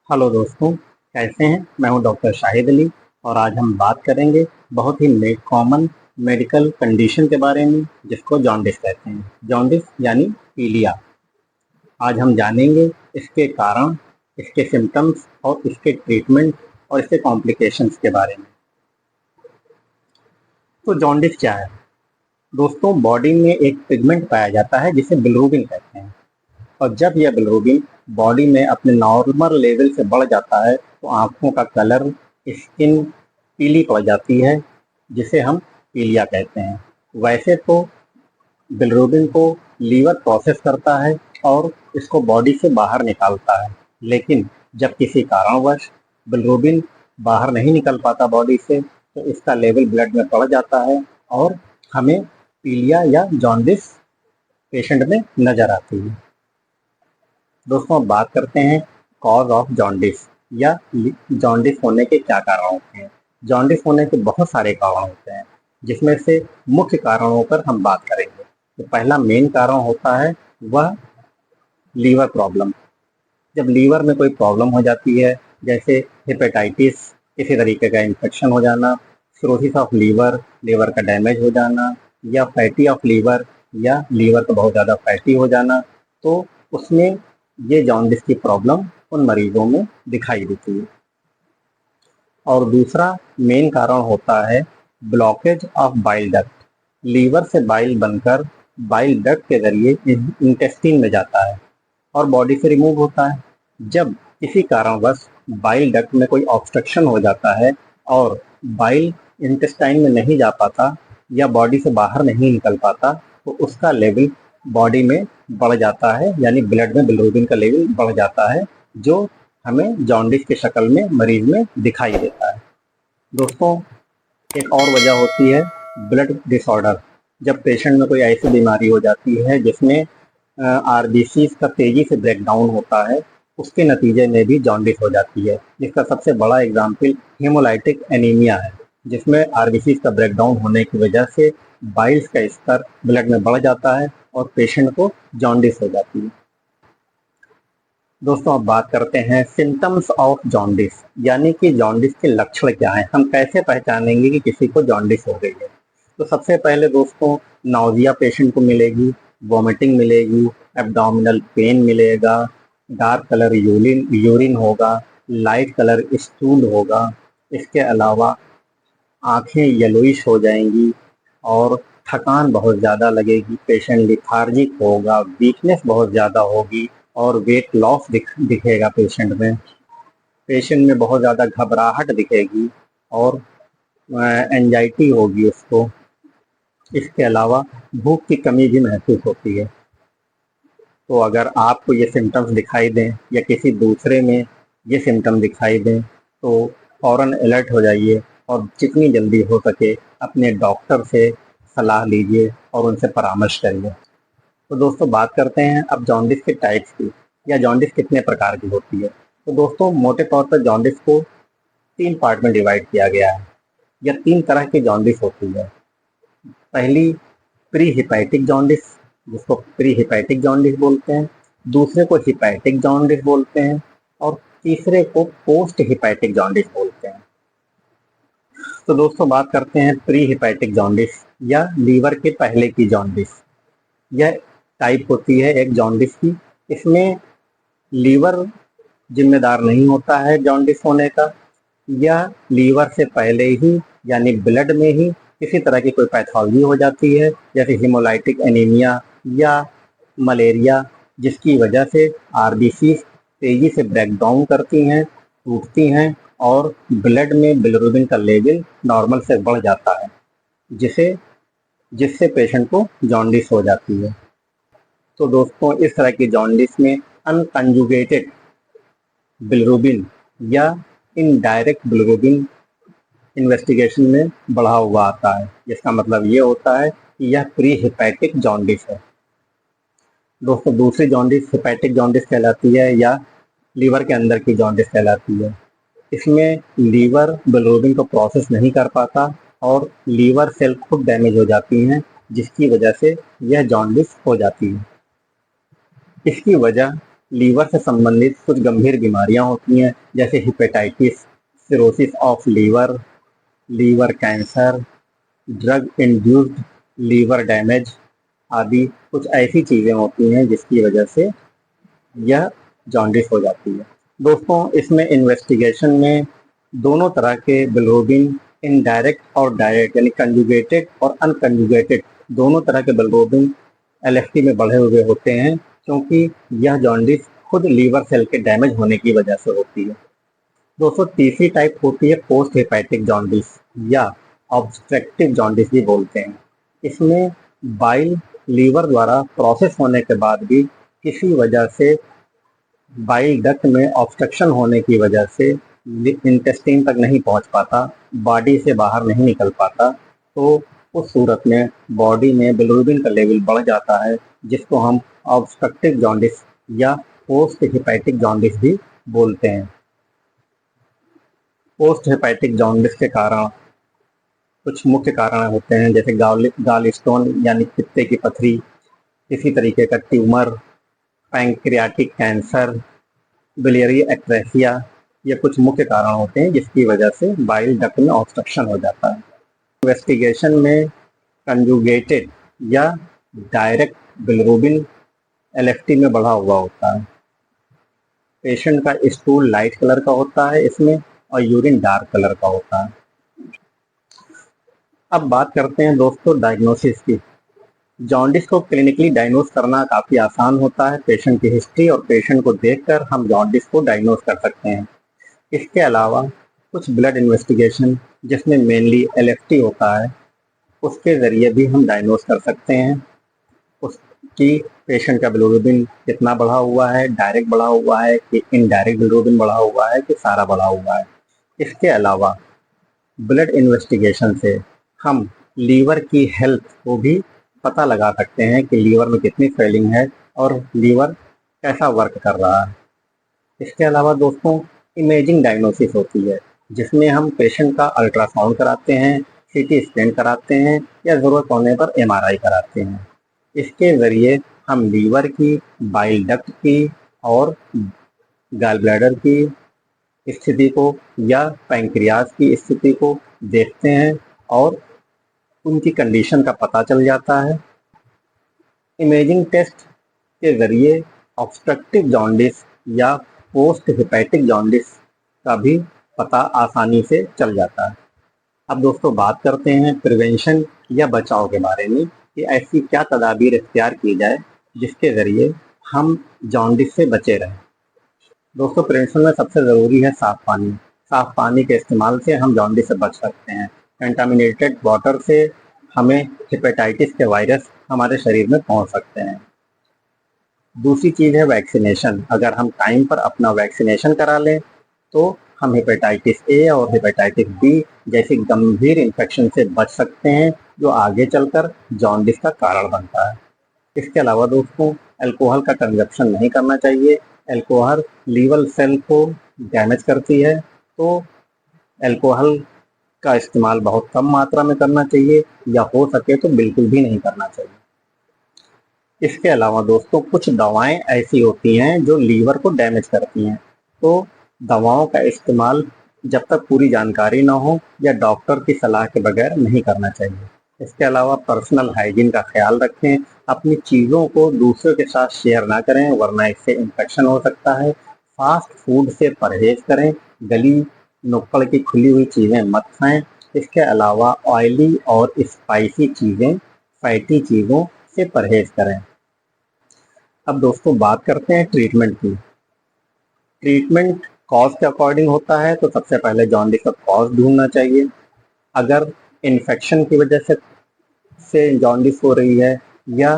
Hello दोस्तों, कैसे हैं? मैं हूं डॉक्टर शाहिद अली और आज हम बात करेंगे बहुत ही कॉमन मेडिकल कंडीशन के बारे में जिसको जॉन्डिस कहते हैं। जॉन्डिस यानी पीलिया। आज हम जानेंगे इसके कारण, इसके सिम्टम्स और इसके ट्रीटमेंट और इसके कॉम्प्लिकेशंस के बारे में। तो जॉन्डिस क्या है दोस्तों? बॉडी में एक पिगमेंट पाया जाता है जिसे बिलिरुबिन कहते हैं, और जब यह बिलिरुबिन बॉडी में अपने नॉर्मल लेवल से बढ़ जाता है तो आँखों का कलर, स्किन पीली पड़ जाती है, जिसे हम पीलिया कहते हैं। वैसे तो बिलिरुबिन को लीवर प्रोसेस करता है और इसको बॉडी से बाहर निकालता है, लेकिन जब किसी कारणवश बिलिरुबिन बाहर नहीं निकल पाता बॉडी से तो इसका लेवल ब्लड में बढ़ जाता है और हमें पीलिया या जॉन्डिस पेशेंट में नजर आती है। दोस्तों, अब बात करते हैं कॉज ऑफ जॉन्डिस या जॉन्डिस होने के क्या कारण होते हैं। जॉन्डिस होने के बहुत सारे कारण होते हैं, जिसमें से मुख्य कारणों पर हम बात करेंगे। तो पहला मेन कारण होता है वह लीवर प्रॉब्लम। जब लीवर में कोई प्रॉब्लम हो जाती है, जैसे हेपेटाइटिस, किसी तरीके का इन्फेक्शन हो जाना, सिरोसिस ऑफ लीवर, लीवर का डैमेज हो जाना, या फैटी ऑफ लीवर, या लीवर का बहुत ज़्यादा फैटी हो जाना, तो उसमें ये जॉन्डिस की प्रॉब्लम उन मरीजों में दिखाई देती है। और दूसरा मेन कारण होता है blockage of bile duct. Liver से बाइल बनकर बाइल डक्ट के जरिए इंटेस्टाइन में जाता है और बॉडी से रिमूव होता है। जब किसी कारणवश बाइल डक्ट में कोई ऑब्स्ट्रक्शन हो जाता है और बाइल इंटेस्टाइन में नहीं जा पाता या बॉडी से बाहर नहीं निकल पाता तो उसका लेवल बॉडी में बढ़ जाता है, यानी ब्लड में बिलिरुबिन का लेवल बढ़ जाता है, जो हमें जॉन्डिस की शक्ल में मरीज में दिखाई देता है। दोस्तों, एक और वजह होती है ब्लड डिसऑर्डर। जब पेशेंट में कोई ऐसी बीमारी हो जाती है जिसमें आरबीसीज का तेजी से ब्रेकडाउन होता है, उसके नतीजे में भी जॉन्डिस हो जाती है। जिसका सबसे बड़ा एग्जाम्पल हेमोलाइटिक एनीमिया है, जिसमें आरबीसीज का ब्रेकडाउन होने की वजह से बाइल्स का स्तर ब्लड में बढ़ जाता है और पेशेंट को जॉन्डिस हो जाती है। दोस्तों, अब बात करते हैं सिम्टम्स ऑफ जॉन्डिस, यानी कि जॉन्डिस के लक्षण क्या हैं। हम कैसे पहचानेंगे कि किसी को जॉन्डिस हो गई है? तो सबसे पहले दोस्तों, नाउजिया पेशेंट को मिलेगी, वॉमिटिंग मिलेगी, एब्डोमिनल पेन मिलेगा, डार्क कलर यूरिन होगा, लाइट कलर स्टूल होगा। इसके अलावा आंखें येलोइश हो जाएंगी और थकान बहुत ज़्यादा लगेगी, पेशेंट लिथार्जिक होगा, वीकनेस बहुत ज़्यादा होगी और वेट लॉस दिखेगा पेशेंट में। पेशेंट में बहुत ज़्यादा घबराहट दिखेगी और एंजाइटी होगी उसको। इसके अलावा भूख की कमी भी महसूस होती है। तो अगर आपको ये सिम्टम्स दिखाई दें या किसी दूसरे में ये सिम्टम दिखाई दें तो फ़ौरन अलर्ट हो जाइए और जितनी जल्दी हो सके अपने डॉक्टर से सलाह लीजिए और उनसे परामर्श करिए। तो दोस्तों, बात करते हैं अब जॉन्डिस के टाइप्स की, या जॉन्डिस कितने प्रकार की होती है। तो दोस्तों, मोटे तौर पर जॉन्डिस को 3 पार्ट में डिवाइड किया गया है, या 3 तरह की जॉन्डिस होती है। पहली प्री हिपैटिक जॉन्डिस, जिसको प्री हिपैटिक जॉन्डिस बोलते हैं, दूसरे को हिपैटिक जॉन्डिस बोलते हैं और तीसरे को पोस्ट हिपैटिक जॉन्डिस बोलते हैं। तो दोस्तों, बात करते हैं प्री हिपैटिक जॉन्डिस या लीवर के पहले की जॉन्डिस। यह टाइप होती है एक जॉन्डिस की। इसमें लीवर जिम्मेदार नहीं होता है जॉन्डिस होने का, या लीवर से पहले ही यानी ब्लड में ही किसी तरह की कोई पैथोलॉजी हो जाती है, जैसे हिमोलाइटिक एनीमिया या मलेरिया, जिसकी वजह से आरबीसी तेजी से ब्रेक डाउन करती हैं, टूटती हैं और ब्लड में बिलिरुबिन का लेवल नॉर्मल से बढ़ जाता है, जिससे पेशेंट को जॉन्डिस हो जाती है। तो दोस्तों, इस तरह की जॉन्डिस में अनकंजुगेटेड बिलिरुबिन या इनडायरेक्ट बिलिरुबिन इन्वेस्टिगेशन में बढ़ा हुआ आता है, जिसका मतलब ये होता है कि यह प्री हिपैटिक जॉन्डिस है। दोस्तों, दूसरी जॉन्डिस हिपैटिक जॉन्डिस कहलाती है या लीवर के अंदर की जॉन्डिस कहलाती है। इसमें लीवर बिलिरुबिन को प्रोसेस नहीं कर पाता और लीवर सेल खुद डैमेज हो जाती हैं, जिसकी वजह से यह जॉन्डिस हो जाती है। इसकी वजह लीवर से संबंधित कुछ गंभीर बीमारियां होती हैं, जैसे hepatitis, cirrhosis of liver, liver cancer, drug induced liver damage आदि कुछ ऐसी चीजें होती हैं जिसकी वजह से यह जॉन्डिस हो जाती है। दोस्तों, इसमें इन्वेस्टिगेशन में दोनों तरह के बिलिरुबिन, इनडायरेक्ट और डायरेक्ट यानी कंजुगेटेड और अनकंजुगेटेड, दोनों तरह के बिलिरुबिन एलएफटी में बढ़े हुए होते हैं, क्योंकि यह जॉन्डिस खुद लीवर सेल के डैमेज होने की वजह से होती है। दोस्तों, तीसरी टाइप होती है पोस्ट हेपेटिक जॉन्डिस या ऑब्स्ट्रक्टिव जॉन्डिस भी बोलते हैं। इसमें बाइल लीवर द्वारा प्रोसेस होने के बाद भी किसी वजह से बाइल डक्ट में ऑब्स्ट्रक्शन होने की वजह से इंटेस्टाइन तक नहीं पहुंच पाता, बॉडी से बाहर नहीं निकल पाता, तो उस सूरत में बॉडी में बिलिरुबिन का लेवल बढ़ जाता है, जिसको हम ऑब्स्ट्रक्टिव जॉन्डिस या पोस्ट हेपेटिक जॉन्डिस भी बोलते हैं। पोस्ट हेपेटिक जॉन्डिस के कारण कुछ मुख्य कारण होते हैं, जैसे गाल स्टोन यानी पित्ते की पथरी, किसी तरीके का ट्यूमर, पैंक्रियाटिक कैंसर, बिलियरी एक्ट्रेसिया, ये कुछ मुख्य कारण होते हैं जिसकी वजह से बाइल डक्ट में ऑब्स्ट्रक्शन हो जाता है। इन्वेस्टिगेशन में कंजुगेटेड या डायरेक्ट बिलिरुबिन एलएफटी में बढ़ा हुआ होता है। पेशेंट का स्टूल लाइट कलर का होता है इसमें और यूरिन डार्क कलर का होता है। अब बात करते हैं दोस्तों डायग्नोसिस की। जॉन्डिस को क्लिनिकली डायग्नोस करना काफ़ी आसान होता है। पेशेंट की हिस्ट्री और पेशेंट को देखकर हम जॉन्डिस को डायग्नोस कर सकते हैं। इसके अलावा कुछ ब्लड इन्वेस्टिगेशन, जिसमें मेनली एलएफटी होता है, उसके ज़रिए भी हम डायग्नोस कर सकते हैं उसकी पेशेंट का बिलिरुबिन कितना बढ़ा हुआ है, डायरेक्ट बढ़ा हुआ है कि इनडायरेक्ट बिलिरुबिन बढ़ा हुआ है कि सारा बढ़ा हुआ है। इसके अलावा ब्लड इन्वेस्टिगेशन से हम लीवर की हेल्थ को भी पता लगा सकते हैं कि लीवर में कितनी स्वेलिंग है और लीवर कैसा वर्क कर रहा है। इसके अलावा दोस्तों इमेजिंग डायग्नोसिस होती है, जिसमें हम पेशेंट का अल्ट्रासाउंड कराते हैं, सीटी स्कैन कराते हैं या ज़रूरत होने पर एमआरआई कराते हैं। इसके ज़रिए हम लीवर की, बाइल डक्ट की और गॉल ब्लैडर की स्थिति को या पैंक्रियाज की स्थिति को देखते हैं और उनकी कंडीशन का पता चल जाता है। इमेजिंग टेस्ट के ज़रिए ऑब्स्ट्रक्टिव जॉन्डिस या पोस्ट हेपेटिक जॉन्डिस का भी पता आसानी से चल जाता है। अब दोस्तों बात करते हैं प्रिवेंशन या बचाव के बारे में कि ऐसी क्या तदाबीर इख्तियार की जाए जिसके ज़रिए हम जॉन्डिस से बचे रहें। दोस्तों, प्रिवेंशन में सबसे ज़रूरी है साफ़ पानी। साफ़ पानी के इस्तेमाल से हम जॉन्डिस से बच सकते हैं। कंटामिनेटेड वाटर से हमें हेपेटाइटिस के वायरस हमारे शरीर में पहुंच सकते हैं। दूसरी चीज़ है वैक्सीनेशन। अगर हम टाइम पर अपना वैक्सीनेशन करा लें तो हम हेपेटाइटिस ए और हेपेटाइटिस बी जैसी गंभीर इन्फेक्शन से बच सकते हैं, जो आगे चलकर जॉन्डिस का कारण बनता है। इसके अलावा दोस्तों अल्कोहल का कंजप्शन नहीं करना चाहिए। अल्कोहल लीवर सेल को डैमेज करती है, तो अल्कोहल का इस्तेमाल बहुत कम मात्रा में करना चाहिए या हो सके तो बिल्कुल भी नहीं करना चाहिए। इसके अलावा दोस्तों कुछ दवाएं ऐसी होती हैं जो लीवर को डैमेज करती हैं, तो दवाओं का इस्तेमाल जब तक पूरी जानकारी ना हो या डॉक्टर की सलाह के बगैर नहीं करना चाहिए। इसके अलावा पर्सनल हाइजीन का ख्याल रखें। अपनी चीज़ों को दूसरों के साथ शेयर ना करें, वरना इससे इन्फेक्शन हो सकता है। फास्ट फूड से परहेज करें। गली नुक्कड़ की खुली हुई चीज़ें मत खाएं। इसके अलावा ऑयली और स्पाइसी चीज़ें, फैटी चीज़ों से परहेज करें। अब दोस्तों बात करते हैं ट्रीटमेंट की। ट्रीटमेंट कॉज के अकॉर्डिंग होता है, तो सबसे पहले जॉन्डिस का कॉज ढूंढना चाहिए। अगर इन्फेक्शन की वजह से जॉन्डिस हो रही है या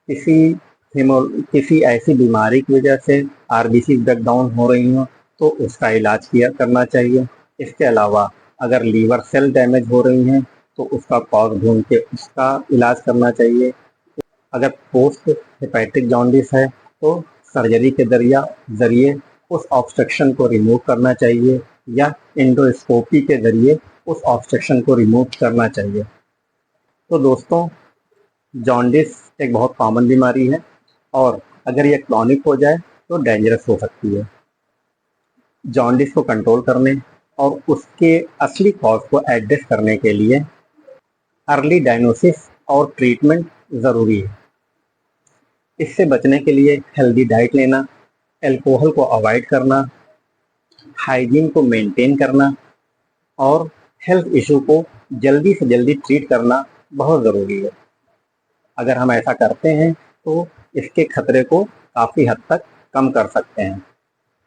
किसी ऐसी बीमारी की वजह से आरबीसी ब्रेकडाउन हो रही हो, तो उसका इलाज करना चाहिए। इसके अलावा अगर लीवर सेल डैमेज हो रही हैं तो उसका कॉज ढूंढ के उसका इलाज करना चाहिए। अगर पोस्ट हेपेटिक जॉन्डिस है तो सर्जरी के जरिए उस ऑब्स्ट्रक्शन को रिमूव करना चाहिए या एंडोस्कोपी के जरिए उस ऑब्स्ट्रक्शन को रिमूव करना चाहिए। तो दोस्तों जॉन्डिस एक बहुत कॉमन बीमारी है और अगर ये क्रॉनिक हो जाए तो डेंजरस हो सकती है। जॉन्डिस को कंट्रोल करने और उसके असली कॉज को एड्रेस करने के लिए अर्ली डायग्नोसिस और ट्रीटमेंट ज़रूरी है। इससे बचने के लिए हेल्दी डाइट लेना, अल्कोहल को अवॉइड करना, हाइजीन को मेंटेन करना और हेल्थ इशू को जल्दी से जल्दी ट्रीट करना बहुत ज़रूरी है। अगर हम ऐसा करते हैं तो इसके खतरे को काफ़ी हद तक कम कर सकते हैं।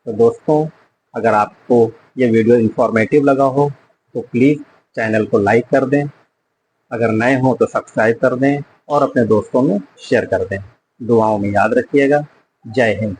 तो दोस्तों, अगर आपको ये वीडियो इंफॉर्मेटिव लगा हो तो प्लीज़ चैनल को लाइक कर दें, अगर नए हो तो सब्सक्राइब कर दें और अपने दोस्तों में शेयर कर दें। दुआओं में याद रखिएगा। जय हिंद।